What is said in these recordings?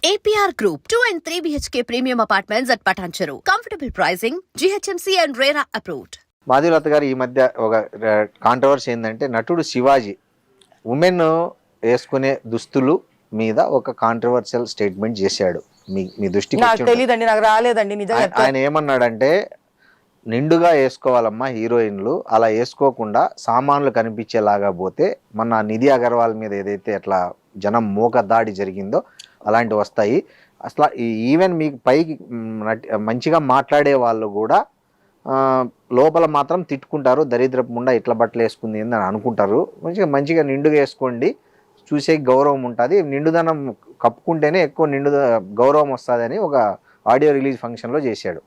APR Group, 2 and 3 BHK premium apartments at Patancheru. Comfortable pricing, GHMC and RERA approved. Madhavilatha గారు ఈ మధ్య ఒక controversy ఏంటంటే నటుడు శివాజీ ఉమెన్ వేసుకునే దుస్తులు మీద ఒక కాంట్రవర్షియల్ స్టేట్మెంట్ చేశాడు. మీ దృష్టికి నాకు తెలియదండి, నాకు రాలేదండి నిజంగా. ఆయన ఏమన్నాడంటే నిండుగా వేసుకోవాలమ్మా హీరోయిన్లు, అలా వేసుకోకుండా సామాన్లు కనిపించేలాగా పోతే మన నిధి అగర్వాల్ మీద ఏదైతే అట్లా జనం మోక దాడి జరిగిందో అలాంటివి వస్తాయి. అసలు ఈవెన్ మీకు పైకి మంచిగా మాట్లాడే వాళ్ళు కూడా లోపల మాత్రం తిట్టుకుంటారు, దరిద్రపు ముండా ఇట్లా బట్టలు వేసుకుంది అని అనుకుంటారు. మంచిగా నిండుగా వేసుకోండి, చూసే గౌరవం ఉంటుంది, నిండుదనం కప్పుకుంటేనే ఎక్కువ గౌరవం వస్తుంది అని ఒక ఆడియో రిలీజ్ ఫంక్షన్లో చేశాడు.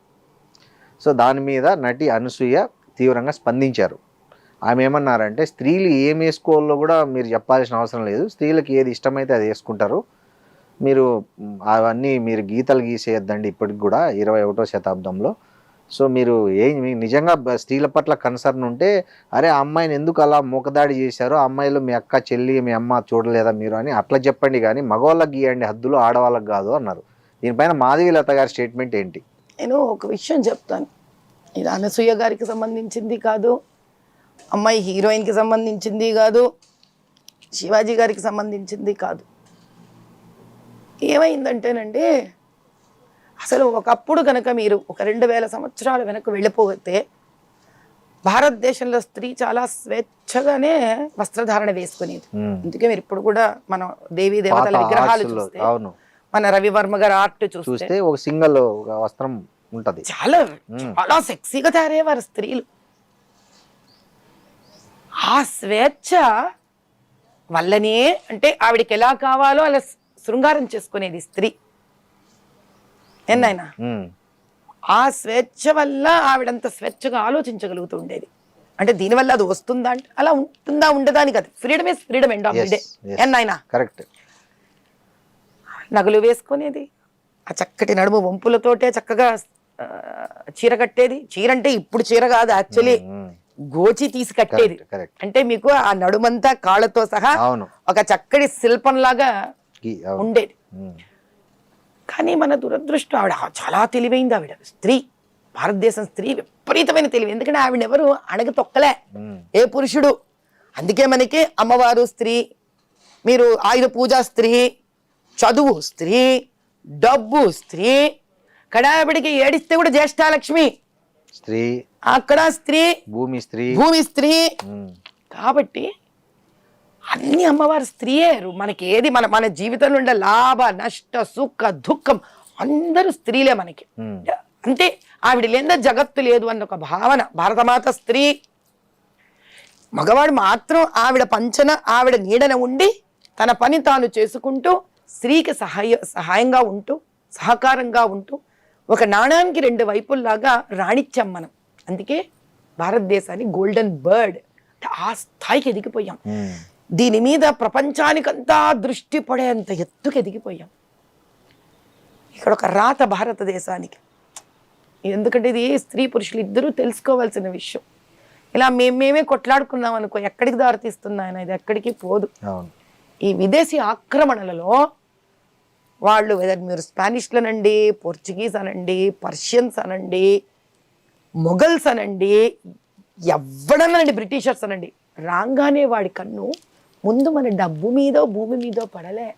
సో దాని మీద నటి అనసూయ తీవ్రంగా స్పందించారు. ఆమె ఏమన్నారంటే స్త్రీలు ఏం వేసుకోవాలో కూడా మీరు చెప్పాల్సిన అవసరం లేదు, స్త్రీలకు ఏది ఇష్టమైతే అది వేసుకుంటారు, మీరు అవన్నీ మీరు గీతలు గీసేయద్దండి ఇప్పటికి కూడా 21వ శతాబ్దంలో. సో మీరు నిజంగా స్త్రీల పట్ల కన్సర్న్ ఉంటే అరే ఆ అమ్మాయిని ఎందుకు అలా మూకదాడి చేశారో, అమ్మాయిలు మీ అక్క చెల్లి మీ అమ్మ చూడలేదా మీరు అని అట్లా చెప్పండి, కానీ మగవాళ్ళకి గీయండి హద్దులు, ఆడవాళ్ళకి కాదు అన్నారు. దీనిపైన మాధవీలత గారి స్టేట్మెంట్ ఏంటి? నేను ఒక విషయం చెప్తాను, ఇది అనసూయ గారికి సంబంధించింది కాదు, అమ్మాయి హీరోయిన్కి సంబంధించింది కాదు, శివాజీ గారికి సంబంధించింది కాదు. ఏమైందంటేనండి, అసలు ఒకప్పుడు కనుక మీరు ఒక 2000 సంవత్సరాల వెనక్కి వెళ్ళిపోతే భారతదేశంలో స్త్రీ చాలా స్వేచ్ఛగానే వస్త్రధారణ వేసుకునేది. అందుకే మీరు ఇప్పుడు కూడా మనం దేవీ దేవతల విగ్రహాలు చూస్తే, మన రవివర్మ గారి ఆర్ట్ చూస్తే ఒక సింగిల్ వస్త్రం ఉంటది, చాలా చాలా సెక్సీగా తయారయ్యేవారు స్త్రీలు. ఆ స్వేచ్ఛ వల్లనే అంటే ఆవిడకి ఎలా కావాలో అలా శృంగారం చేసుకునేది స్త్రీ. ఎన్నైనా ఆ స్వేచ్ఛ వల్ల ఆవిడంత స్వేచ్ఛగా ఆలోచించగలుగుతూ ఉండేది. అంటే దీనివల్ల అది వస్తుందా అంటే అలా ఉంటుందా ఉండదా అని కాదు, freedom is freedom end of the day. ఎన్నైనా కరెక్ట్. నగలు వేసుకునేది, ఆ చక్కటి నడుము వంపులతోటే చక్కగా చీర కట్టేది. చీర అంటే ఇప్పుడు చీర కాదు, యాక్చువల్లీ గోచి తీసి కట్టేది. అంటే మీకు ఆ నడుమంతా కాళ్ళతో సహా ఒక చక్కటి శిల్పంలాగా ఉండేది. కానీ మన దురదృష్టం, ఆవిడ చాలా తెలివైంది. ఆవిడ స్త్రీ, భారతదేశం స్త్రీ విపరీతమైన తెలివి. ఎందుకంటే ఆవిడ ఎవరు అణగ తొక్కలే ఏ పురుషుడు. అందుకే మనకి అమ్మవారు స్త్రీ, మీరు ఆయుధ పూజ స్త్రీ, చదువు స్త్రీ, డబ్బు స్త్రీ, కడావిడికి ఏడిస్తే కూడా జ్యేష్ఠాలక్ష్మి స్త్రీ, అక్కడ స్త్రీ, భూమి స్త్రీ. కాబట్టి అన్ని అమ్మవారు స్త్రీయే. మనకి ఏది మన జీవితంలో ఉండే లాభ నష్ట సుఖ దుఃఖం అందరూ స్త్రీలే మనకి. అంటే ఆవిడ లేదా జగత్తు లేదు అన్న ఒక భావన. భారతమాత స్త్రీ, మగవాడు మాత్రం ఆవిడ పంచన ఆవిడ నీడన ఉండి తన పని తాను చేసుకుంటూ స్త్రీకి సహాయంగా ఉంటూ సహకారంగా ఉంటూ ఒక నాణానికి 2 వైపుల్లాగా రాణించాం మనం. అందుకే భారతదేశాన్ని గోల్డెన్ బర్డ్ ఆ స్థాయికి ఎదిగిపోయాం. దీని మీద ప్రపంచానికంతా దృష్టి పడేంత ఎత్తుకు ఎదిగిపోయాం. ఇక్కడ ఒక రాత భారతదేశానికి. ఎందుకంటే ఇది స్త్రీ పురుషులు ఇద్దరూ తెలుసుకోవాల్సిన విషయం. ఇలా మేమే కొట్లాడుకున్నాం అనుకో, ఎక్కడికి దారితీస్తుంది ఆయన, ఇది ఎక్కడికి పోదు. ఈ విదేశీ ఆక్రమణలలో వాళ్ళు మీరు స్పానిష్లు అనండి, పోర్చుగీస్ అనండి, పర్షియన్స్ అనండి, మొఘల్స్ అనండి, ఎవడనండి, బ్రిటిషర్స్ అనండి, రాగానే వాడి కన్ను ముందు మన డబ్బు మీదో భూమి మీదో పడలే,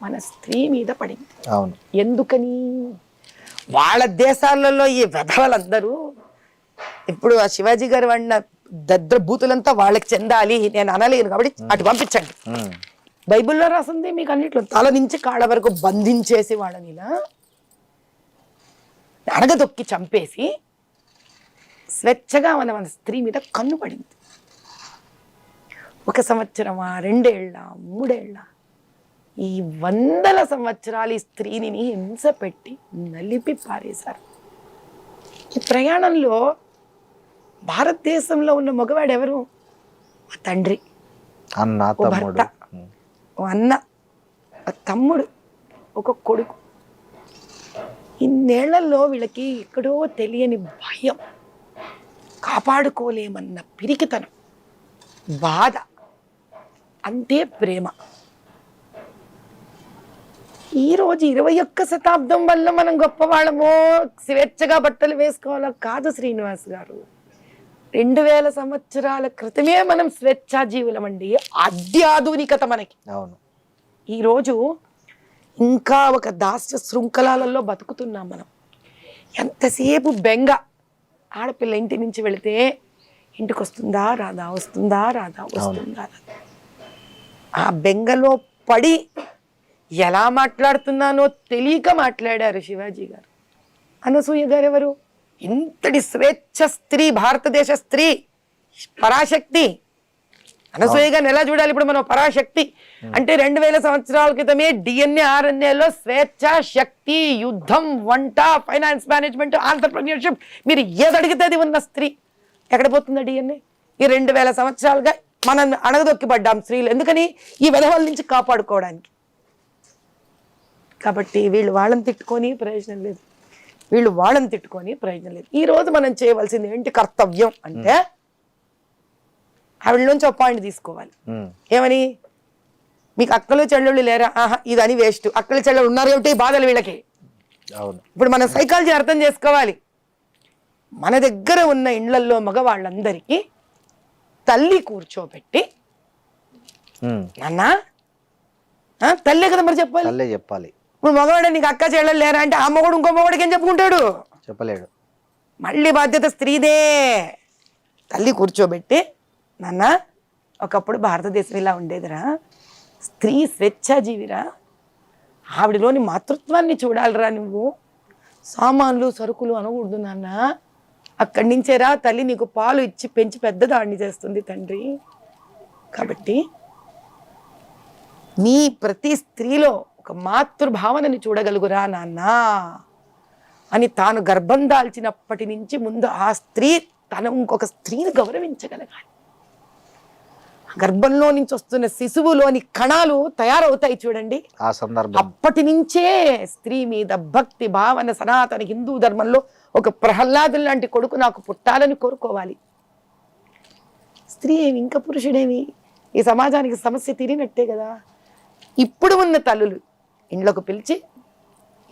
మన స్త్రీ మీద పడింది. ఎందుకని? వాళ్ళ దేశాలలో ఈ వెధవలందరూ ఇప్పుడు ఆ శివాజీ గారు వాడిన దద్రభూతులంతా వాళ్ళకి చెందాలి నేను అనలేను కాబట్టి అటు పంపించండి. బైబిల్లో రాసింది మీకు అన్నిట్లో తల నుంచి కాళ్ళ వరకు బంధించేసి వాళ్ళని ఇలా అడగదొక్కి చంపేసి స్వేచ్ఛగా మన స్త్రీ మీద కన్ను పడింది. 1 సంవత్సరమా, 2 ఏళ్ళ, 3 ఏళ్ళ, ఈ 100ల సంవత్సరాలు ఈ స్త్రీని హింస పెట్టి నలిపి పారేశారు. ఈ ప్రయాణంలో భారతదేశంలో ఉన్న మగవాడు ఎవరు? ఆ తండ్రి, ఓ భర్త, ఓ అన్న, ఒక తమ్ముడు, ఒక కొడుకు. ఇన్నేళ్లలో వీళ్ళకి ఎక్కడో తెలియని భయం, కాపాడుకోలేమన్న పిరికితనం, బాధ, అంతే ప్రేమ. ఈ రోజు 21వ శతాబ్దం వల్ల మనం గొప్పవాళ్ళమో స్వేచ్ఛగా బట్టలు వేసుకోవాలో కాదు శ్రీనివాస్ గారు. 2000 సంవత్సరాల క్రితమే మనం స్వేచ్ఛా జీవులమండి. అత్యాధునికత మనకి. అవును. ఈరోజు ఇంకా ఒక దాస్య శృంఖలాలలో బతుకుతున్నాం మనం. ఎంతసేపు బెంగ. ఆడపిల్ల ఇంటి నుంచి వెళితే ఇంటికి వస్తుందా రాదా, వస్తుందా రాదా, వస్తుందా రాదా. ఆ బెంగలో పడి ఎలా మాట్లాడుతున్నానో తెలియక మాట్లాడారు శివాజీ గారు. అనసూయ గారు ఎవరు? ఇంతటి స్వేచ్ఛ స్త్రీ, భారతదేశ స్త్రీ, పరాశక్తి. అనసూయ గారిని ఎలా చూడాలి ఇప్పుడు మనం? పరాశక్తి అంటే 2000 సంవత్సరాల క్రితమే DNA RNAలో స్వేచ్ఛ, శక్తి, యుద్ధం, వంట, ఫైనాన్స్ మేనేజ్మెంట్, ఆంటర్ప్రెన్యూర్షిప్, మీరు ఏది అడిగితే అది ఉన్న స్త్రీ. ఎక్కడ పోతుందా DNA? ఈ 2000 సంవత్సరాలుగా మనం అణగదొక్కిపడ్డాం స్త్రీలు. ఎందుకని? ఈ వెధవల నుంచి కాపాడుకోవడానికి. కాబట్టి వీళ్ళు వాళ్ళని తిట్టుకొని ప్రయోజనం లేదు, వీళ్ళు వాళ్ళని తిట్టుకొని ప్రయోజనం లేదు. ఈ రోజు మనం చేయవలసింది ఏంటి కర్తవ్యం అంటే, ఆవిడ నుంచి ఒక పాయింట్ తీసుకోవాలి. ఏమని? మీకు అక్కలు చెల్లెళ్ళు లేరా? ఆహా, ఇదని వేస్ట్. అక్కలు చెల్లెళ్ళు ఉన్నారు ఏమిటి బాధలు వీళ్ళకి. ఇప్పుడు మన సైకాలజీ అర్థం చేసుకోవాలి. మన దగ్గర ఉన్న ఇండ్లల్లో మగవాళ్ళందరికీ తల్లి కూర్చోబెట్టి, నాన్న తల్లే కదా మరి చెప్పాలి. ఇప్పుడు మగవాడు నీకు అక్క చెల్లెలు లేరా అంటే ఆ మగవాడు ఇంకో మగవాడికి ఏం చెప్పుకుంటాడు? చెప్పలేడు. మళ్ళీ బాధ్యత స్త్రీదే. తల్లి కూర్చోబెట్టి, నాన్న ఒకప్పుడు భారతదేశం ఇలా ఉండేదిరా, స్త్రీ స్వేచ్ఛాజీవిరా, ఆవిడలోని మాతృత్వాన్ని చూడాలిరా నువ్వు, సామాన్లు సరుకులు అనకూడదు నాన్న, అక్కడి నుంచేరా తల్లి నీకు పాలు ఇచ్చి పెంచి పెద్దదాన్ని చేస్తుంది తండ్రి. కాబట్టి నీ ప్రతి స్త్రీలో ఒక మాతృభావనని చూడగలుగురా నాన్న అని తాను గర్భం దాల్చినప్పటి నుంచి ముందు ఆ స్త్రీ తను ఇంకొక స్త్రీని గౌరవించగలగాలి. గర్భంలో నుంచి వస్తున్న శిశువులోని కణాలు తయారవుతాయి చూడండి, ఆ సందర్భం అప్పటి నుంచే స్త్రీ మీద భక్తి భావన. సనాతన హిందూ ధర్మంలో ఒక ప్రహ్లాదు లాంటి కొడుకు నాకు పుట్టాలని కోరుకోవాలి. స్త్రీ ఏమి ఇంకా పురుషుడేమి, ఈ సమాజానికి సమస్య తీరినట్టే కదా. ఇప్పుడు ఉన్న తల్లులు ఇండ్లకు పిలిచి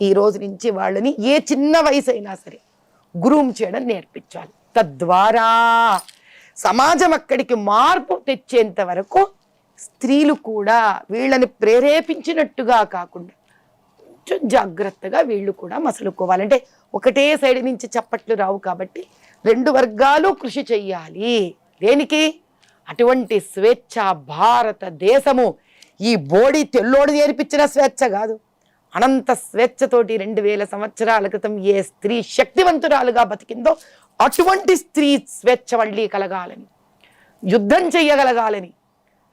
ఈ రోజు నుంచి వాళ్ళని ఏ చిన్న వయసు అయినా సరే గ్రూమ్ చేయడం నేర్పించాలి. తద్వారా సమాజం అక్కడికి మార్పు తెచ్చేంత వరకు స్త్రీలు కూడా వీళ్ళని ప్రేరేపించినట్టుగా కాకుండా కొంచెం జాగ్రత్తగా వీళ్ళు కూడా మసలుకోవాలంటే ఒకటే సైడ్ నుంచి చప్పట్లు రావు. కాబట్టి 2 వర్గాలు కృషి చెయ్యాలి. దేనికి? అటువంటి స్వేచ్ఛ భారతదేశము ఈ బోడి తెల్లోడు నేర్పించిన స్వేచ్ఛ కాదు, అనంత స్వేచ్ఛతోటి 2000 సంవత్సరాల క్రితం ఏ స్త్రీ శక్తివంతురాలుగా బతికిందో అటువంటి స్త్రీ స్వేచ్ఛ మళ్ళీ కలగాలని, యుద్ధం చెయ్యగలగాలని,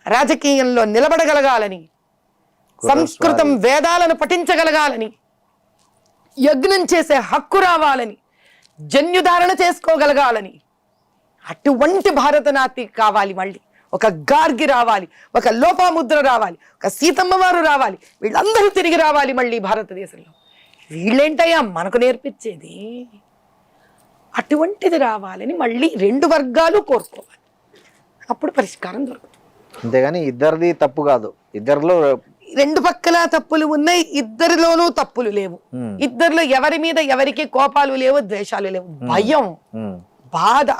రాజకీయంలో నిలబడగలగాలని, సంస్కృతం వేదాలను పఠించగలగాలని, యజ్ఞం చేసే హక్కు రావాలని, జన్యుధారణ చేసుకోగలగాలని, అటువంటి భారతనాతి కావాలి. మళ్ళీ ఒక గార్గి రావాలి, ఒక లోపాముద్ర రావాలి, ఒక సీతమ్మ వారు రావాలి, వీళ్ళందరూ తిరిగి రావాలి మళ్ళీ భారతదేశంలో. వీళ్ళేంటయ్యా మనకు నేర్పించేది? అటువంటిది రావాలని మళ్ళీ 2 వర్గాలు కోరుకోవాలి. అప్పుడు పరిష్కారం దొరుకుతుంది. అంతేగాని ఇద్దరిది తప్పు కాదు, ఇద్దరిలో 2 పక్కల తప్పులు ఉన్నాయి, ఇద్దరిలోనూ తప్పులు లేవు. ఇద్దరిలో ఎవరి మీద ఎవరికి కోపాలు లేవు, ద్వేషాలు లేవు, భయం, బాధ,